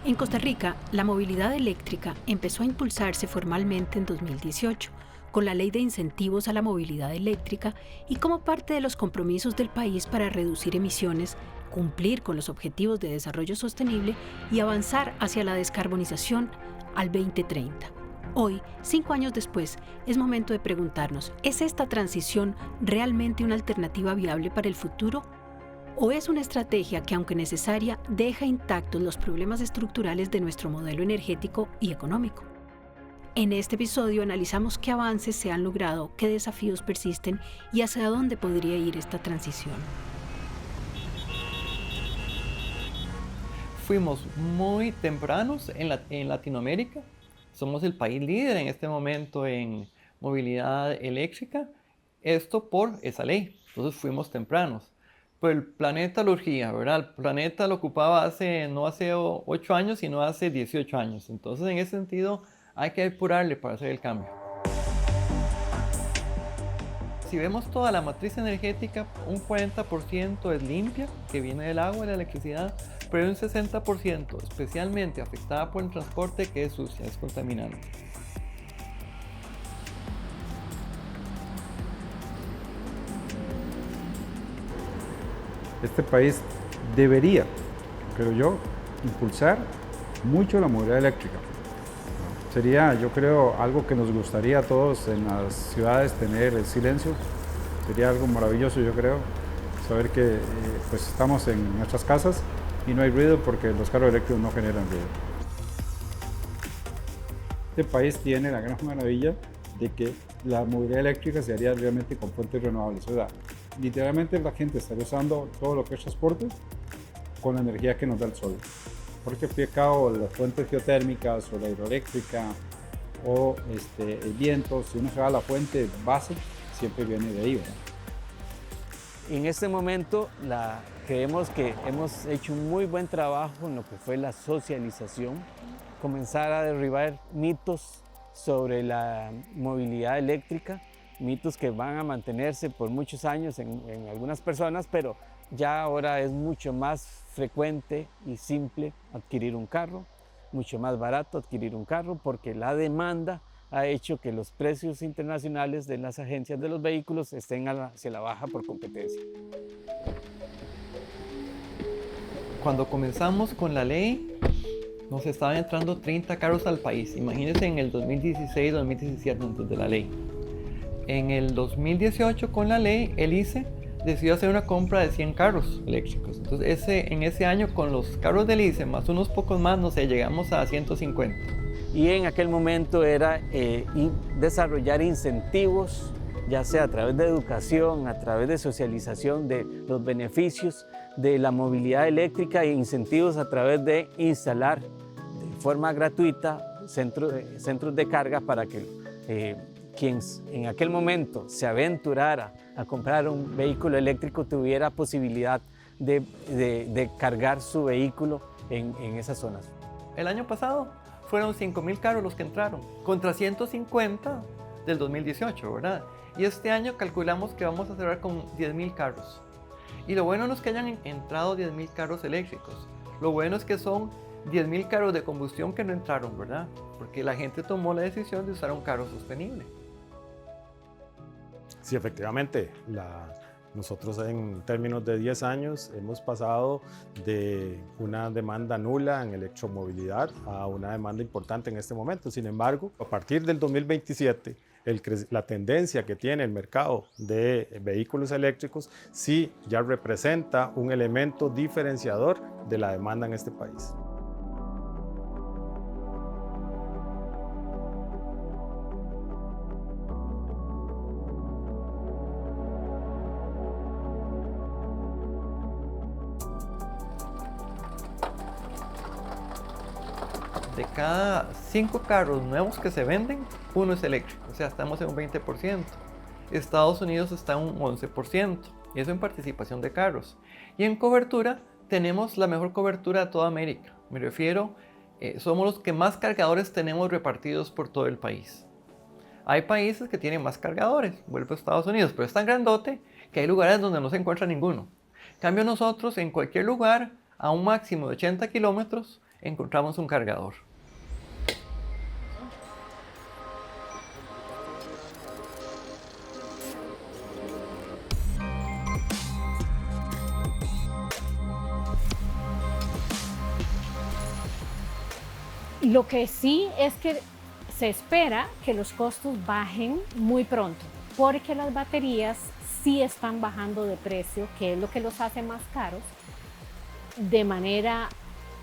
En Costa Rica, la movilidad eléctrica empezó a impulsarse formalmente en 2018, con la Ley de Incentivos a la Movilidad Eléctrica y como parte de los compromisos del país para reducir emisiones, cumplir con los objetivos de desarrollo sostenible y avanzar hacia la descarbonización al 2030. Hoy, 5 años después, es momento de preguntarnos, ¿es esta transición realmente una alternativa viable para el futuro? ¿O es una estrategia que, aunque necesaria, deja intactos los problemas estructurales de nuestro modelo energético y económico? En este episodio analizamos qué avances se han logrado, qué desafíos persisten y hacia dónde podría ir esta transición. Fuimos muy tempranos en Latinoamérica. Somos el país líder en este momento en movilidad eléctrica. Esto por esa ley. Entonces fuimos tempranos. Pero el planeta lo urgía, ¿verdad? El planeta lo ocupaba no hace 8 años, sino hace 18 años. Entonces, en ese sentido, hay que apurarle para hacer el cambio. Si vemos toda la matriz energética, un 40% es limpia, que viene del agua y la electricidad, pero hay un 60% especialmente afectada por el transporte que es sucia, es contaminante. Este país debería, creo yo, impulsar mucho la movilidad eléctrica. Sería, yo creo, algo que nos gustaría a todos en las ciudades tener el silencio. Sería algo maravilloso, yo creo, saber que pues estamos en nuestras casas y no hay ruido porque los carros eléctricos no generan ruido. Este país tiene la gran maravilla de que la movilidad eléctrica se haría realmente con fuentes renovables. O sea, literalmente la gente estaría usando todo lo que es transporte con la energía que nos da el sol. Porque al fin y al cabo las fuentes geotérmicas o la hidroeléctrica o el viento, si uno se va a la fuente base, siempre viene de ahí, ¿verdad? En este momento creemos que hemos hecho un muy buen trabajo en lo que fue la socialización, comenzar a derribar mitos sobre la movilidad eléctrica, mitos que van a mantenerse por muchos años en algunas personas, pero ya ahora es mucho más frecuente y simple adquirir un carro, mucho más barato adquirir un carro, porque la demanda ha hecho que los precios internacionales de las agencias de los vehículos estén hacia la baja por competencia. Cuando comenzamos con la ley, nos estaban entrando 30 carros al país. Imagínense en el 2016-2017 antes de la ley. En el 2018 con la ley, el ICE decidió hacer una compra de 100 carros eléctricos. Entonces en ese año con los carros del ICE más unos pocos más, no sé, llegamos a 150. Y en aquel momento era desarrollar incentivos, ya sea a través de educación, a través de socialización de los beneficios de la movilidad eléctrica e incentivos a través de instalar de forma gratuita centros de carga para que quien en aquel momento se aventurara a comprar un vehículo eléctrico tuviera posibilidad de cargar su vehículo en esas zonas. El año pasado fueron 5,000 carros los que entraron, contra 150 del 2018, ¿verdad? Y este año calculamos que vamos a cerrar con 10,000 carros. Y lo bueno no es que hayan entrado 10,000 carros eléctricos, lo bueno es que son 10,000 carros de combustión que no entraron, ¿verdad? Porque la gente tomó la decisión de usar un carro sostenible. Sí, efectivamente, nosotros en términos de 10 años hemos pasado de una demanda nula en electromovilidad a una demanda importante en este momento. Sin embargo, a partir del 2027, la tendencia que tiene el mercado de vehículos eléctricos sí ya representa un elemento diferenciador de la demanda en este país. de cada 5 carros nuevos que se venden, uno es eléctrico. O sea, estamos en un 20%. Estados Unidos está en un 11%. Eso en participación de carros. Y en cobertura, tenemos la mejor cobertura de toda América. Me refiero, somos los que más cargadores tenemos repartidos por todo el país. Hay países que tienen más cargadores, vuelvo a Estados Unidos, pero es tan grandote que hay lugares donde no se encuentra ninguno. En cambio nosotros, en cualquier lugar, a un máximo de 80 kilómetros, encontramos un cargador. Lo que sí es que se espera que los costos bajen muy pronto, porque las baterías sí están bajando de precio, que es lo que los hace más caros, de manera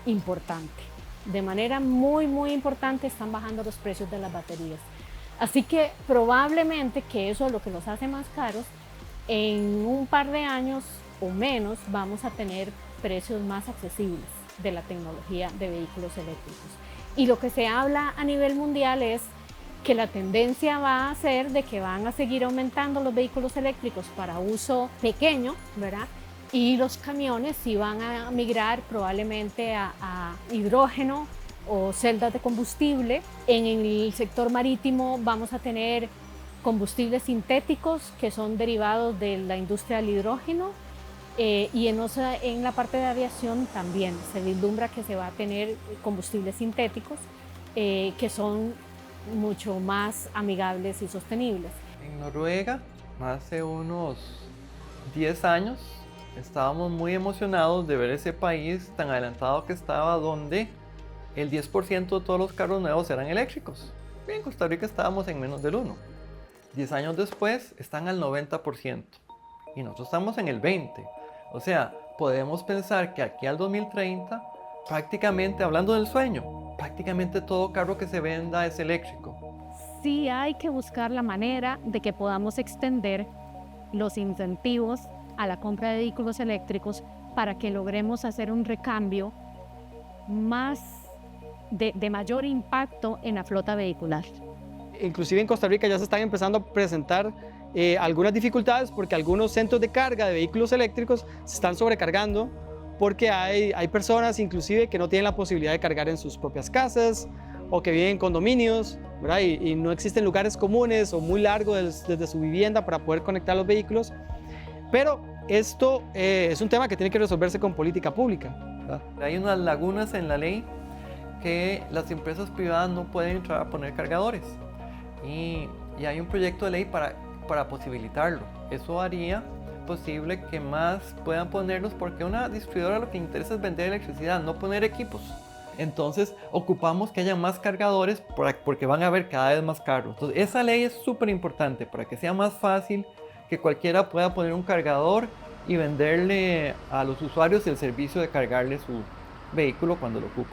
importante. De manera muy, muy importante están bajando los precios de las baterías. Así que probablemente que eso es lo que los hace más caros. En un par de años o menos vamos a tener precios más accesibles de la tecnología de vehículos eléctricos. Y lo que se habla a nivel mundial es que la tendencia va a ser de que van a seguir aumentando los vehículos eléctricos para uso pequeño, ¿verdad? Y los camiones sí van a migrar probablemente a hidrógeno o celdas de combustible. En el sector marítimo vamos a tener combustibles sintéticos que son derivados de la industria del hidrógeno. Y en la parte de aviación también se vislumbra que se va a tener combustibles sintéticos que son mucho más amigables y sostenibles. En Noruega, hace unos 10 años, estábamos muy emocionados de ver ese país tan adelantado que estaba, donde el 10% de todos los carros nuevos eran eléctricos. Y en Costa Rica estábamos en menos del 1%. 10 años después están al 90% y nosotros estamos en el 20%. O sea, podemos pensar que aquí al 2030, prácticamente, hablando del sueño, prácticamente todo carro que se venda es eléctrico. Sí hay que buscar la manera de que podamos extender los incentivos a la compra de vehículos eléctricos para que logremos hacer un recambio más de mayor impacto en la flota vehicular. Inclusive en Costa Rica ya se están empezando a presentar algunas dificultades porque algunos centros de carga de vehículos eléctricos se están sobrecargando porque hay personas inclusive que no tienen la posibilidad de cargar en sus propias casas o que viven en condominios, ¿verdad? Y no existen lugares comunes o muy largos desde su vivienda para poder conectar los vehículos. Pero esto es un tema que tiene que resolverse con política pública, ¿verdad? Hay unas lagunas en la ley que las empresas privadas no pueden entrar a poner cargadores. Y hay un proyecto de ley para posibilitarlo. Eso haría posible que más puedan ponerlos, porque una distribuidora lo que interesa es vender electricidad, no poner equipos. Entonces ocupamos que haya más cargadores porque van a haber cada vez más carros. Entonces esa ley es súper importante para que sea más fácil que cualquiera pueda poner un cargador y venderle a los usuarios el servicio de cargarle su vehículo cuando lo ocupa.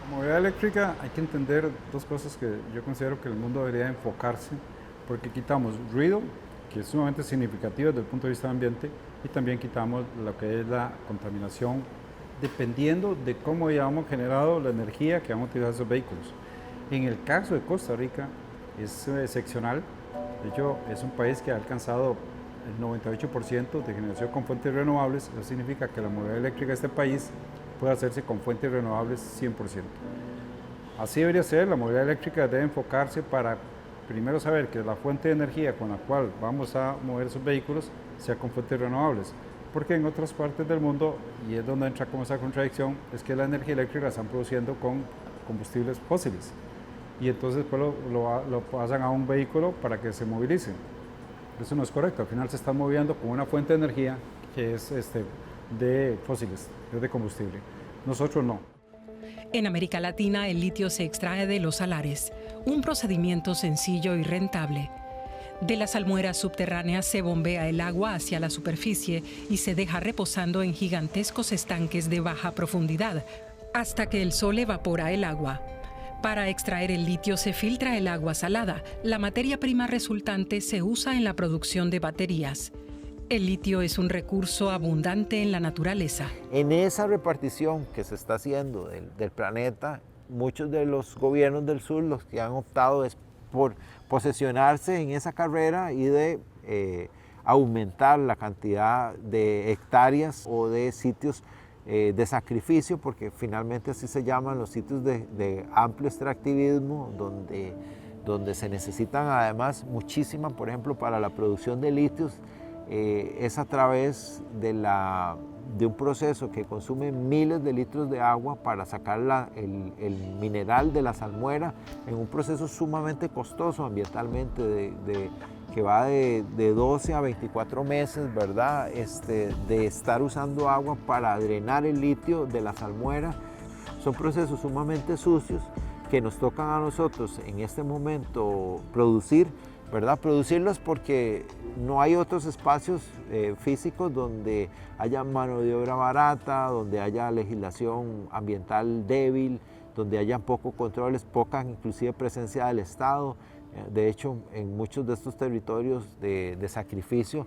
La movilidad eléctrica hay que entender dos cosas que yo considero que el mundo debería enfocarse, porque quitamos ruido, que es sumamente significativo desde el punto de vista del ambiente, y también quitamos lo que es la contaminación, dependiendo de cómo hayamos generado la energía que vamos a utilizar esos vehículos. En el caso de Costa Rica es excepcional. De hecho, es un país que ha alcanzado el 98% de generación con fuentes renovables. Eso significa que la movilidad eléctrica de este país puede hacerse con fuentes renovables 100%. Así debería ser. La movilidad eléctrica debe enfocarse para primero saber que la fuente de energía con la cual vamos a mover esos vehículos sea con fuentes renovables, porque en otras partes del mundo, y es donde entra como esa contradicción, es que la energía eléctrica la están produciendo con combustibles fósiles y entonces pues lo pasan a un vehículo para que se movilice. Eso no es correcto. Al final se están moviendo con una fuente de energía que es de fósiles, es de combustible. Nosotros no. En América Latina, el litio se extrae de los salares, un procedimiento sencillo y rentable. De las salmueras subterráneas se bombea el agua hacia la superficie y se deja reposando en gigantescos estanques de baja profundidad, hasta que el sol evapora el agua. Para extraer el litio se filtra el agua salada. La materia prima resultante se usa en la producción de baterías. El litio es un recurso abundante en la naturaleza. En esa repartición que se está haciendo del planeta, muchos de los gobiernos del sur los que han optado es por posesionarse en esa carrera y de aumentar la cantidad de hectáreas o de sitios de sacrificio, porque finalmente así se llaman los sitios de amplio extractivismo, donde se necesitan además muchísima, por ejemplo, para la producción de litios, es a través de un proceso que consume miles de litros de agua para sacar el mineral de la salmuera, en un proceso sumamente costoso ambientalmente, que va de 12 a 24 meses, ¿verdad? De estar usando agua para drenar el litio de la salmuera. Son procesos sumamente sucios que nos tocan a nosotros en este momento producir, ¿verdad? Producirlos porque no hay otros espacios físicos donde haya mano de obra barata, donde haya legislación ambiental débil, donde haya pocos controles, poca inclusive presencia del Estado. De hecho, en muchos de estos territorios de sacrificio,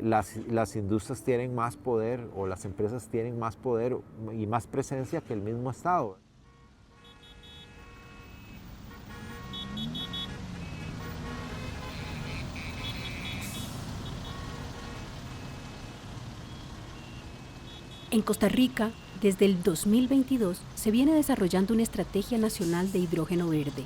las industrias tienen más poder o las empresas tienen más poder y más presencia que el mismo Estado. En Costa Rica, desde el 2022, se viene desarrollando una estrategia nacional de hidrógeno verde,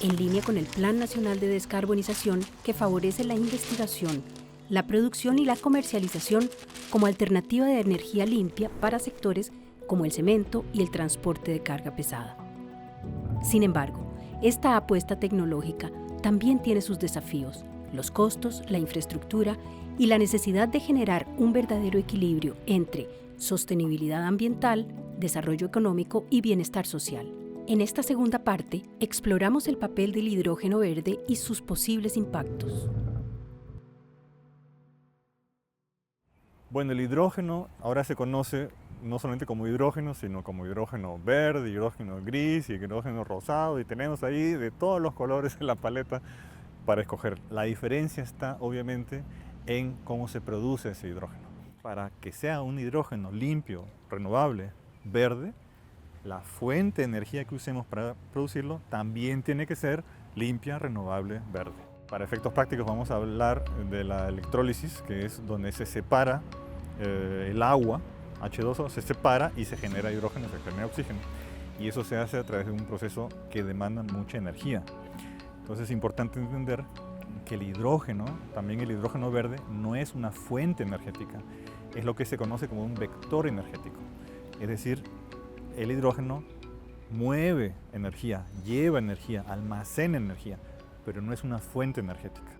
en línea con el Plan Nacional de Descarbonización que favorece la investigación, la producción y la comercialización como alternativa de energía limpia para sectores como el cemento y el transporte de carga pesada. Sin embargo, esta apuesta tecnológica también tiene sus desafíos, los costos, la infraestructura y la necesidad de generar un verdadero equilibrio entre sostenibilidad ambiental, desarrollo económico y bienestar social. En esta segunda parte, exploramos el papel del hidrógeno verde y sus posibles impactos. Bueno, el hidrógeno ahora se conoce no solamente como hidrógeno, sino como hidrógeno verde, hidrógeno gris y hidrógeno rosado, y tenemos ahí de todos los colores en la paleta para escoger. La diferencia está obviamente en cómo se produce ese hidrógeno. Para que sea un hidrógeno limpio, renovable, verde, la fuente de energía que usemos para producirlo también tiene que ser limpia, renovable, verde. Para efectos prácticos vamos a hablar de la electrólisis, que es donde se separa el agua, H2O, se separa y se genera hidrógeno, se genera oxígeno. Y eso se hace a través de un proceso que demanda mucha energía. Entonces es importante entender que el hidrógeno, también el hidrógeno verde, no es una fuente energética, es lo que se conoce como un vector energético. Es decir, el hidrógeno mueve energía, lleva energía, almacena energía, pero no es una fuente energética.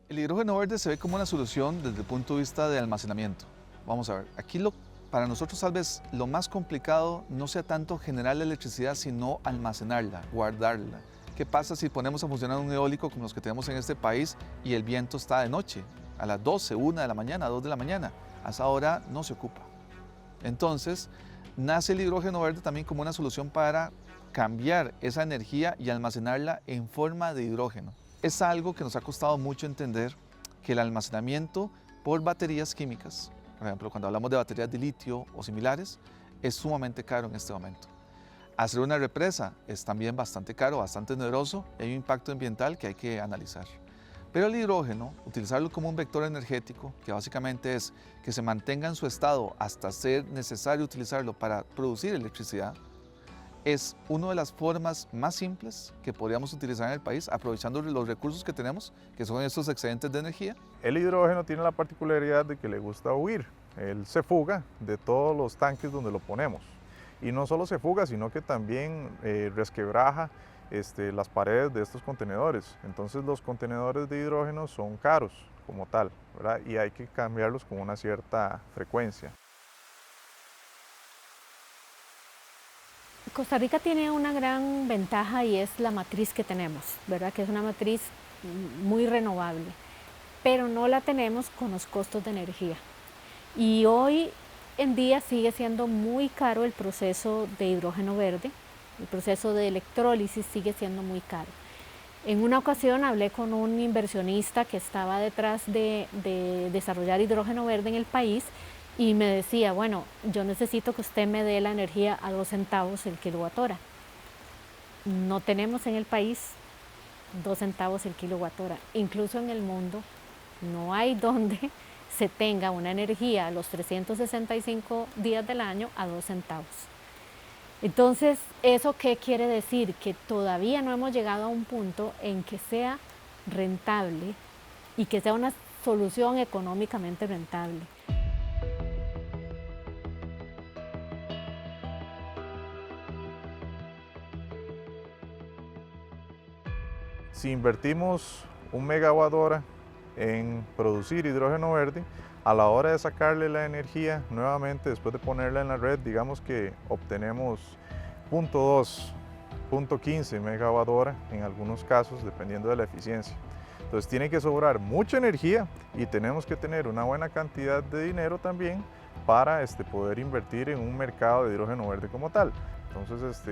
El hidrógeno verde se ve como una solución desde el punto de vista de almacenamiento. Vamos a ver, aquí para nosotros tal vez lo más complicado no sea tanto generar la electricidad, sino almacenarla, guardarla. ¿Qué pasa si ponemos a funcionar un eólico como los que tenemos en este país y el viento está de noche, a las 12, 1 de la mañana, 2 de la mañana? A esa hora no se ocupa. Entonces, nace el hidrógeno verde también como una solución para cambiar esa energía y almacenarla en forma de hidrógeno. Es algo que nos ha costado mucho entender, que el almacenamiento por baterías químicas, por ejemplo, cuando hablamos de baterías de litio o similares, es sumamente caro en este momento. Hacer una represa es también bastante caro, bastante oneroso, y hay un impacto ambiental que hay que analizar. Pero el hidrógeno, utilizarlo como un vector energético, que básicamente es que se mantenga en su estado hasta ser necesario utilizarlo para producir electricidad, es una de las formas más simples que podríamos utilizar en el país, aprovechando los recursos que tenemos, que son estos excedentes de energía. El hidrógeno tiene la particularidad de que le gusta huir. Él se fuga de todos los tanques donde lo ponemos. Y no solo se fuga, sino que también resquebraja las paredes de estos contenedores. Entonces los contenedores de hidrógeno son caros como tal, ¿verdad? Y hay que cambiarlos con una cierta frecuencia. Costa Rica tiene una gran ventaja y es la matriz que tenemos, ¿verdad? Que es una matriz muy renovable, pero no la tenemos con los costos de energía. Y hoy en día sigue siendo muy caro el proceso de hidrógeno verde, el proceso de electrólisis sigue siendo muy caro. En una ocasión hablé con un inversionista que estaba detrás de desarrollar hidrógeno verde en el país y me decía, bueno, yo necesito que usted me dé la energía a 2 centavos el kilowatt-hora. No tenemos en el país 2 centavos el kilowatt-hora. Incluso en el mundo no hay donde se tenga una energía a los 365 días del año a 2 centavos. Entonces, ¿eso qué quiere decir? Que todavía no hemos llegado a un punto en que sea rentable y que sea una solución económicamente rentable. Si invertimos 1 megawatt hora en producir hidrógeno verde, a la hora de sacarle la energía nuevamente después de ponerla en la red, digamos que obtenemos 0.2, 0.15 megawatt hora en algunos casos, dependiendo de la eficiencia. Entonces tiene que sobrar mucha energía y tenemos que tener una buena cantidad de dinero también para poder invertir en un mercado de hidrógeno verde como tal. Entonces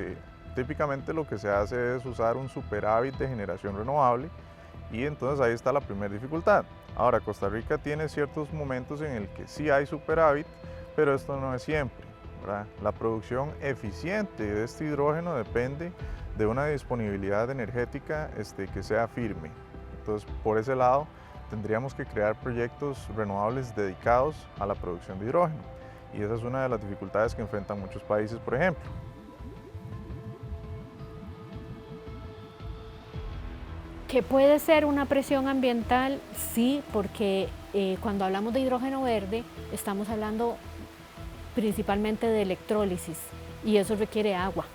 típicamente lo que se hace es usar un superávit de generación renovable y entonces ahí está la primera dificultad. Ahora, Costa Rica tiene ciertos momentos en el que sí hay superávit, pero esto no es siempre, ¿verdad? La producción eficiente de este hidrógeno depende de una disponibilidad energética que sea firme. Entonces, por ese lado, tendríamos que crear proyectos renovables dedicados a la producción de hidrógeno. Y esa es una de las dificultades que enfrentan muchos países, por ejemplo. Que puede ser una presión ambiental, sí, porque cuando hablamos de hidrógeno verde estamos hablando principalmente de electrólisis y eso requiere agua.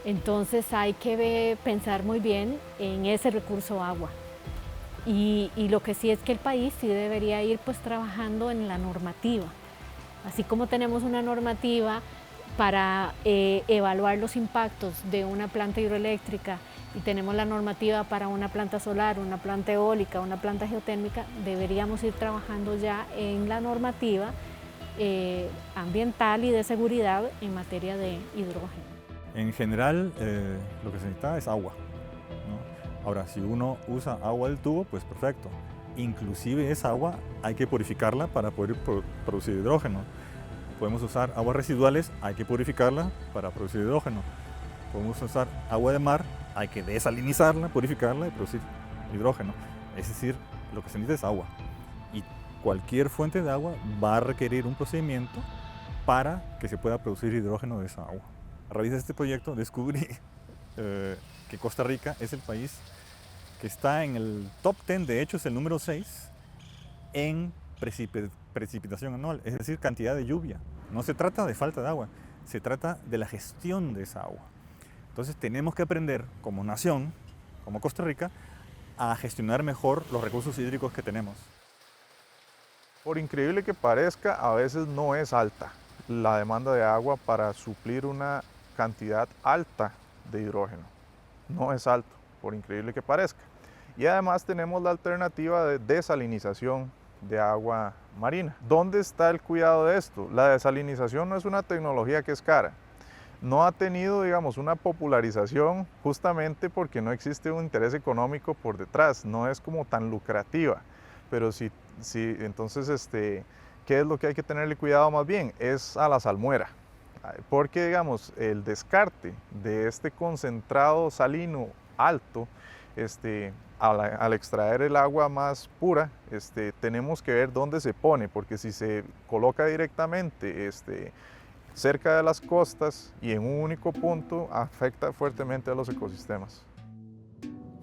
Entonces hay que pensar muy bien en ese recurso agua. Y lo que sí es que el país sí debería ir pues trabajando en la normativa. Así como tenemos una normativa para evaluar los impactos de una planta hidroeléctrica y tenemos la normativa para una planta solar, una planta eólica, una planta geotérmica, deberíamos ir trabajando ya en la normativa ambiental y de seguridad en materia de hidrógeno. En general, lo que se necesita es agua, ¿no? Ahora, si uno usa agua del tubo, pues perfecto. Inclusive esa agua hay que purificarla para poder producir hidrógeno. Podemos usar aguas residuales, hay que purificarla para producir hidrógeno. Podemos usar agua de mar, hay que desalinizarla, purificarla y producir hidrógeno. Es decir, lo que se necesita es agua. Y cualquier fuente de agua va a requerir un procedimiento para que se pueda producir hidrógeno de esa agua. A raíz de este proyecto descubrí que Costa Rica es el país que está en el top 10, de hecho es el número 6 en precipitación anual, es decir, cantidad de lluvia. No se trata de falta de agua, se trata de la gestión de esa agua. Entonces tenemos que aprender como nación, como Costa Rica, a gestionar mejor los recursos hídricos que tenemos. Por increíble que parezca, a veces no es alta la demanda de agua para suplir una cantidad alta de hidrógeno. No es alto, por increíble que parezca. Y además tenemos la alternativa de desalinización de agua marina. ¿Dónde está el cuidado de esto? La desalinización no es una tecnología que es cara. No ha tenido, digamos, una popularización justamente porque no existe un interés económico por detrás, no es como tan lucrativa. Pero entonces, ¿qué es lo que hay que tenerle cuidado más bien? Es a la salmuera. Porque, digamos, el descarte de este concentrado salino alto, al extraer el agua más pura, tenemos que ver dónde se pone, porque si se coloca directamente cerca de las costas y en un único punto, afecta fuertemente a los ecosistemas.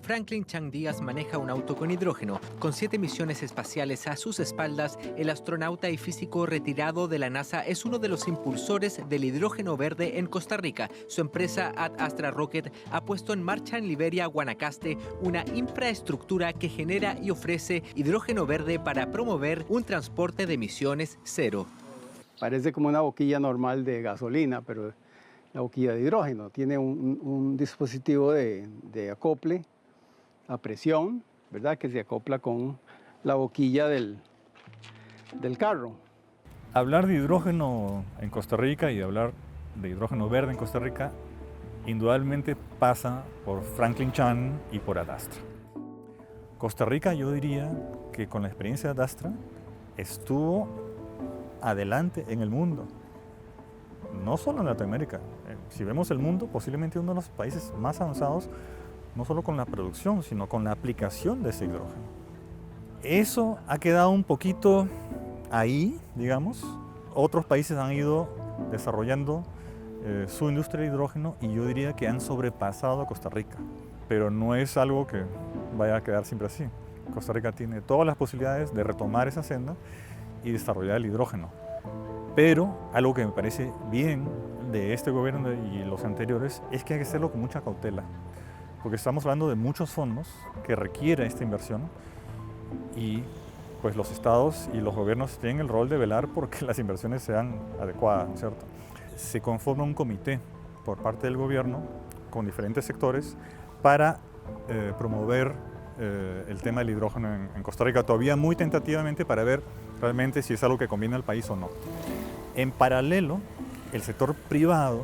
Franklin Chang Díaz maneja un auto con hidrógeno. Con 7 misiones espaciales a sus espaldas, el astronauta y físico retirado de la NASA es uno de los impulsores del hidrógeno verde en Costa Rica. Su empresa Ad Astra Rocket ha puesto en marcha en Liberia, Guanacaste, una infraestructura que genera y ofrece hidrógeno verde para promover un transporte de emisiones cero. Parece como una boquilla normal de gasolina, pero la boquilla de hidrógeno tiene un dispositivo de acople a presión, ¿verdad? Que se acopla con la boquilla del carro. Hablar de hidrógeno en Costa Rica y hablar de hidrógeno verde en Costa Rica indudablemente pasa por Franklin Chang y por Ad Astra. Costa Rica, yo diría que con la experiencia de Ad Astra estuvo adelante en el mundo. No solo en Latinoamérica. Si vemos el mundo, posiblemente uno de los países más avanzados, no solo con la producción, sino con la aplicación de ese hidrógeno. Eso ha quedado un poquito ahí, digamos. Otros países han ido desarrollando su industria de hidrógeno y yo diría que han sobrepasado a Costa Rica. Pero no es algo que vaya a quedar siempre así. Costa Rica tiene todas las posibilidades de retomar esa senda y desarrollar el hidrógeno. Pero algo que me parece bien de este gobierno y los anteriores es que hay que hacerlo con mucha cautela, porque estamos hablando de muchos fondos que requiere esta inversión y pues los estados y los gobiernos tienen el rol de velar porque las inversiones sean adecuadas, ¿no es cierto? Se conforma un comité por parte del gobierno con diferentes sectores para promover el tema del hidrógeno en Costa Rica, todavía muy tentativamente para ver realmente si es algo que conviene al país o no. En paralelo, el sector privado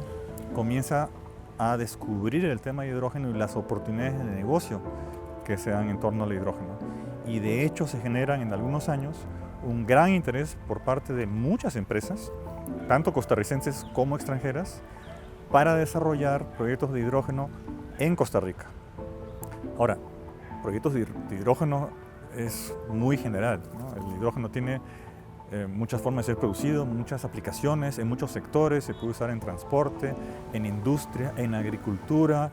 comienza a descubrir el tema de hidrógeno y las oportunidades de negocio que se dan en torno al hidrógeno. Y de hecho se generan en algunos años un gran interés por parte de muchas empresas, tanto costarricenses como extranjeras, para desarrollar proyectos de hidrógeno en Costa Rica. Ahora, proyectos de hidrógeno es muy general, ¿no? El hidrógeno tiene muchas formas de ser producido, muchas aplicaciones, en muchos sectores, se puede usar en transporte, en industria, en agricultura,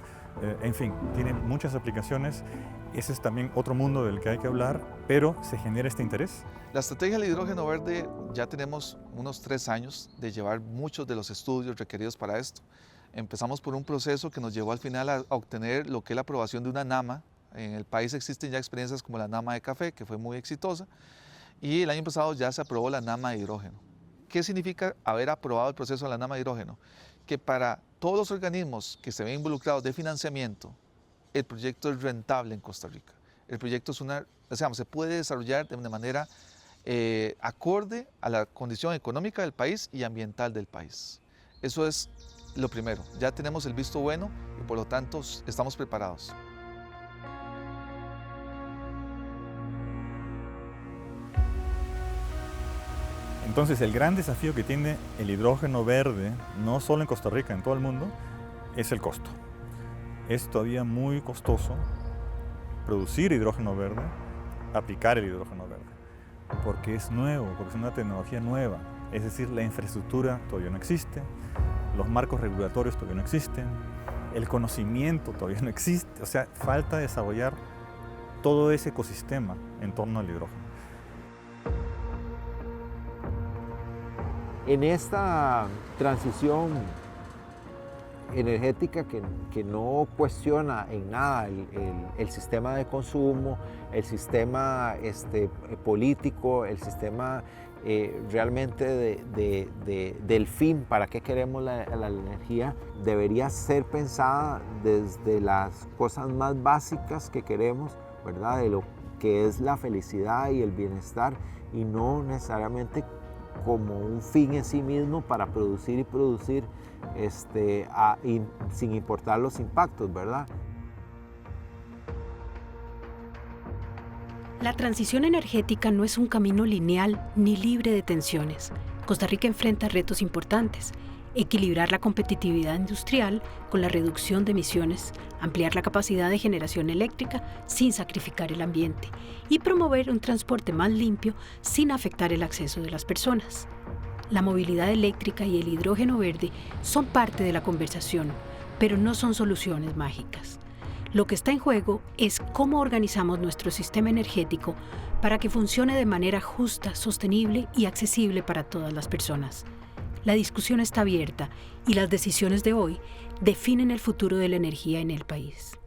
en fin, tiene muchas aplicaciones. Ese es también otro mundo del que hay que hablar, pero se genera este interés. La estrategia del hidrógeno verde ya tenemos unos 3 años de llevar muchos de los estudios requeridos para esto. Empezamos por un proceso que nos llevó al final a obtener lo que es la aprobación de una NAMA. En el país existen ya experiencias como la NAMA de café, que fue muy exitosa, y el año pasado ya se aprobó la NAMA de hidrógeno. ¿Qué significa haber aprobado el proceso de la NAMA de hidrógeno? Que para todos los organismos que se ven involucrados de financiamiento, el proyecto es rentable en Costa Rica. El proyecto es se puede desarrollar de una manera acorde a la condición económica del país y ambiental del país. Eso es lo primero. Ya tenemos el visto bueno y por lo tanto estamos preparados. Entonces el gran desafío que tiene el hidrógeno verde, no solo en Costa Rica, en todo el mundo, es el costo. Es todavía muy costoso producir hidrógeno verde, aplicar el hidrógeno verde, porque es nuevo, porque es una tecnología nueva. Es decir, la infraestructura todavía no existe, los marcos regulatorios todavía no existen, el conocimiento todavía no existe, o sea, falta desarrollar todo ese ecosistema en torno al hidrógeno. En esta transición energética que no cuestiona en nada el sistema de consumo, el sistema político, el sistema realmente del fin, para qué queremos la energía, debería ser pensada desde las cosas más básicas que queremos, ¿verdad? De lo que es la felicidad y el bienestar, y no necesariamente como un fin en sí mismo para producir y producir sin importar los impactos, ¿verdad? La transición energética no es un camino lineal ni libre de tensiones. Costa Rica enfrenta retos importantes: equilibrar la competitividad industrial con la reducción de emisiones, ampliar la capacidad de generación eléctrica sin sacrificar el ambiente y promover un transporte más limpio sin afectar el acceso de las personas. La movilidad eléctrica y el hidrógeno verde son parte de la conversación, pero no son soluciones mágicas. Lo que está en juego es cómo organizamos nuestro sistema energético para que funcione de manera justa, sostenible y accesible para todas las personas. La discusión está abierta y las decisiones de hoy definen el futuro de la energía en el país.